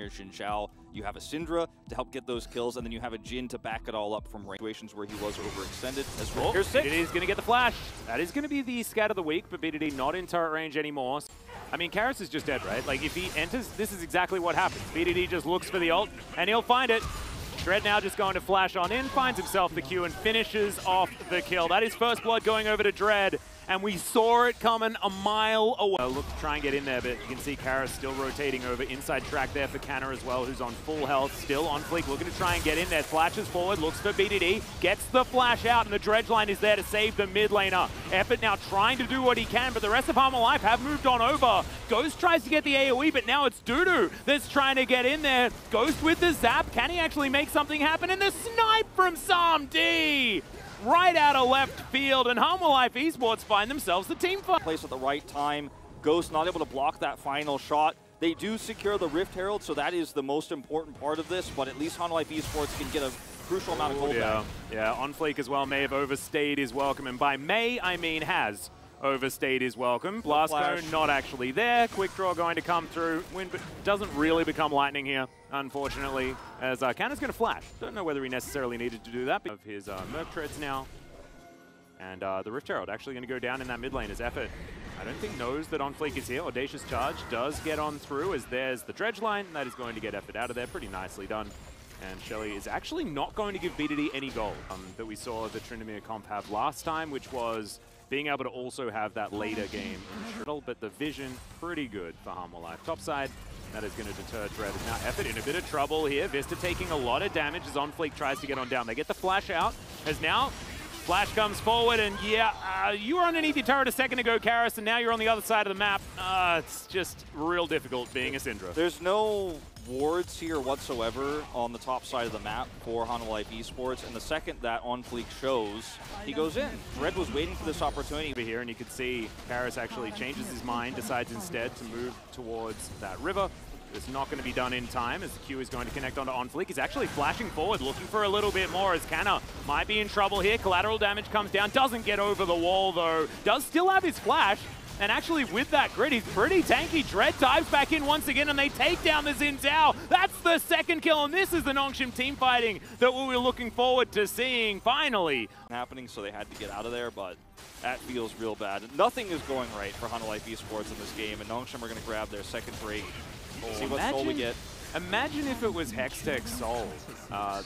Shinshao, you have a Syndra to help get those kills, and then you have a Jhin to back it all up from situations where he was overextended as well. Here's 6. BDD's going to get the flash. That is going to be the scat of the week, but BDD not in turret range anymore. I mean, Karras is just dead, right? Like, if he enters, this is exactly what happens. BDD just looks for the ult, and he'll find it. Dread now just going to flash on in, finds himself the Q, and finishes off the kill. That is first blood going over to Dread, and we saw it coming a mile away. Look to try and get in there, but you can see Karras still rotating over. Inside track there for Canna as well, who's on full health, still on fleek, looking to try and get in there. Flashes forward, looks for BDD, gets the flash out, and the dredge line is there to save the mid laner. Effort now trying to do what he can, but the rest of Hanwha Life have moved on over. Ghost tries to get the AoE, but now it's Dudu that's trying to get in there. Ghost with the zap, can he actually make something happen? And the snipe from Sam D! Right out of left field, and Hanwha Life Esports find themselves the team fight. Place at the right time. Ghost not able to block that final shot. They do secure the Rift Herald, so that is the most important part of this, but at least Hanwha Life Esports can get a crucial amount of gold back. Yeah, on fleek as well, may have overstayed his welcome, and by may, I mean has overstayed his welcome. Blast Cone not actually there. Quick draw going to come through. Wind doesn't really become lightning here, unfortunately, as Canna's going to flash. Don't know whether he necessarily needed to do that. Of his Merc Treads now. And the Rift Herald actually going to go down in that mid lane as Effort. I don't think knows that On Fleek is here. Audacious Charge does get on through as there's the dredge line. That is going to get Effort out of there. Pretty nicely done. And Shelly is actually not going to give BDD any gold that we saw the Tryndamere comp have last time, which was being able to also have that later game in shuttle, but the vision pretty good for Hanwha Life. Top side, that is going to deter Dread. Now Effort in a bit of trouble here. Vista taking a lot of damage as On Fleek tries to get on down. They get the flash out as now Flash comes forward, and yeah, you were underneath your turret a second ago, Karras, and now you're on the other side of the map. It's just real difficult being a Syndra. There's no wards here whatsoever on the top side of the map for Hanwha Life Esports, and the second that On Fleek shows, he goes in. Red was waiting for this opportunity. Over here, and you can see Karras actually changes his mind, decides instead to move towards that river. It's not going to be done in time as the Q is going to connect onto On Fleek. He's actually flashing forward, looking for a little bit more as Canna might be in trouble here. Collateral damage comes down, doesn't get over the wall though. Does still have his flash, and actually with that grid, he's pretty tanky. Dread dives back in once again, and they take down the Xin Zhao. That's the second kill, and this is the Nongshim team fighting that we were looking forward to seeing finally. Happening, so they had to get out of there, but that feels real bad. Nothing is going right for Hanwha Life Esports in this game, and Nongshim are going to grab their second break. See what soul we get. Imagine if it was Hextech Soul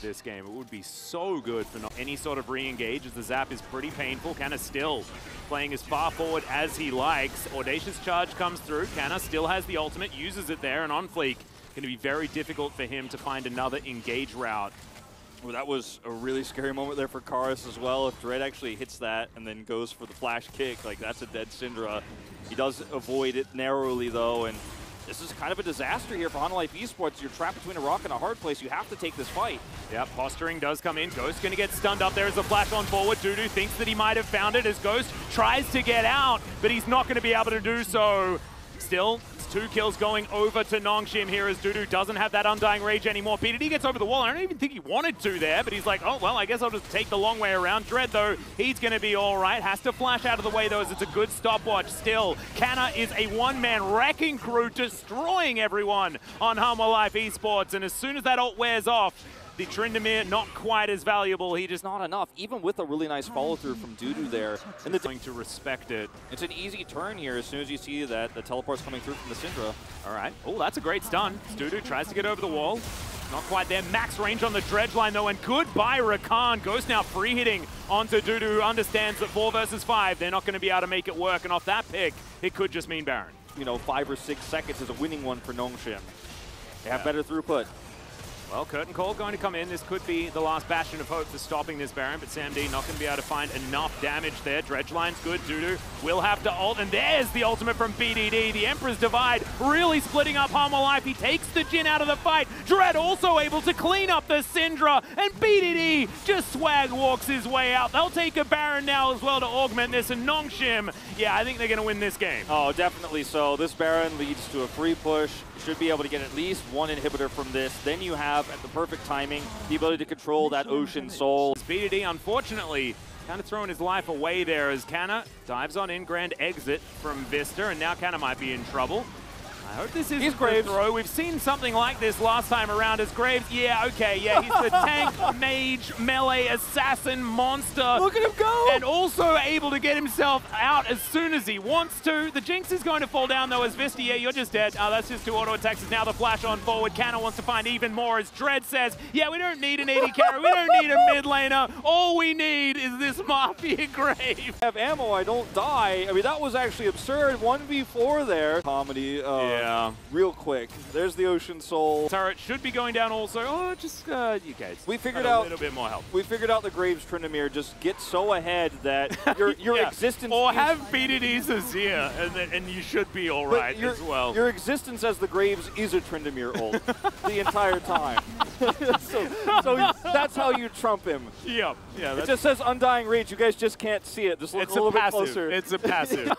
this game. It would be so good for not any sort of re-engage as the zap is pretty painful. Canna still playing as far forward as he likes. Audacious Charge comes through. Canna still has the ultimate, uses it there, and On Fleek going to be very difficult for him to find another engage route. Well, that was a really scary moment there for Karras as well. If Dread actually hits that and then goes for the flash kick, like that's a dead Syndra. He does avoid it narrowly though, and this is kind of a disaster here for Hanwha Life Esports. You're trapped between a rock and a hard place. You have to take this fight. Yeah, posturing does come in. Ghost going to get stunned up there as a flash on forward. Dudu thinks that he might have found it as Ghost tries to get out, but he's not going to be able to do so. Still, it's 2 kills going over to Nongshim here as Dudu doesn't have that Undying Rage anymore. BDD gets over the wall. I don't even think he wanted to there, but he's like, oh, well, I guess I'll just take the long way around. Dread, though, he's going to be all right. Has to flash out of the way, though, as it's a good stopwatch still. Canna is a one-man wrecking crew, destroying everyone on Hanwha Life Esports, and as soon as that ult wears off, the Tryndamere not quite as valuable. He just not enough, even with a really nice follow-through from Dudu there. And they're going to respect it. It's an easy turn here as soon as you see that the teleport's coming through from the Syndra. All right. Oh, that's a great stun. Dudu tries to get over the wall. Not quite there. Max range on the dredge line, though, and goodbye, Rakan. Ghost now free hitting onto Dudu, who understands that 4 versus 5, they're not going to be able to make it work. And off that pick, it could just mean Baron. You know, 5 or 6 seconds is a winning one for Nongshim. They have better throughput. Well, Curtain Call going to come in. This could be the last bastion of hope for stopping this Baron, but Sam D not going to be able to find enough damage there. Dredge line's good. Dudu will have to ult, and there's the ultimate from BDD. The Emperor's Divide really splitting up Hanwha Life. He takes the Jhin out of the fight. Dread also able to clean up the Syndra, and BDD just swag walks his way out. They'll take a Baron now as well to augment this, and Nongshim, yeah, I think they're going to win this game. Oh, definitely so. This Baron leads to a free push. Should be able to get at least 1 inhibitor from this. Then you have, at the perfect timing, the ability to control that Ocean Soul. BDD, unfortunately, kind of throwing his life away there as Canna dives on in, grand exit from Vista, and now Canna might be in trouble. I hope this isn't He's the Graves. throw. We've seen something like this last time around as Graves. Yeah, okay, yeah, he's the tank, mage, melee, assassin, monster. Look at him go! And also able to get himself out as soon as he wants to. The Jinx is going to fall down though as Vista. Yeah, you're just dead. That's just 2 auto attacks. Now the flash on forward. Canna wants to find even more as Dread says, yeah, we don't need an AD carry. We don't need a mid laner. All we need is this Mafia Grave. I have ammo, I don't die. I mean, that was actually absurd. 1v4 there. Comedy, yeah. Real quick. There's the Ocean Soul. Turret should be going down also. Oh, just, you guys. We figured a out little bit more help. We figured out the Graves Tryndamere just get so ahead that your yeah. existence... Or have BDDs as here, and you should be all right as well. Your existence as the Graves is a Tryndamere ult the entire time. so that's how you trump him. Yeah. It just says Undying Rage. You guys just can't see it. Just look a little bit closer. It's a passive.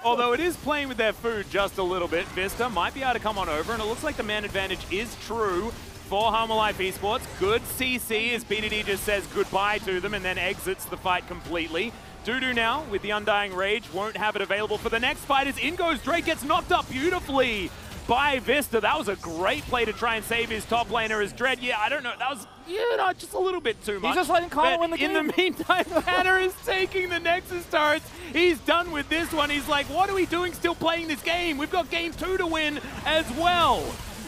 Although it is playing with their food just a little bit, Vista might be able to come on over, and it looks like the man advantage is true for Hanwha Life Esports. Good CC as BDD just says goodbye to them and then exits the fight completely. Dudu now with the Undying Rage won't have it available for the next fight as in goes Drake, gets knocked up beautifully by Vista. That was a great play to try and save his top laner as Dread. Yeah, I don't know. That was, just a little bit too much. He's just letting Connor win the game. In the meantime, Tanner is taking the Nexus turrets. He's done with this one. He's like, what are we doing still playing this game? We've got game 2 to win as well.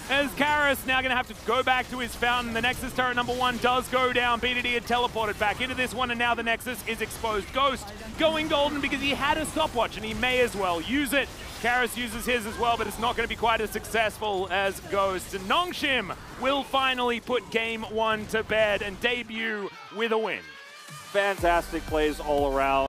As Karis now going to have to go back to his fountain. The Nexus turret number 1 does go down. BDD had teleported back into this one, and now the Nexus is exposed. Ghost going golden because he had a stopwatch, and he may as well use it. Karis uses his as well, but it's not going to be quite as successful as Ghost. And Nongshim will finally put game 1 to bed and debut with a win. Fantastic plays all around.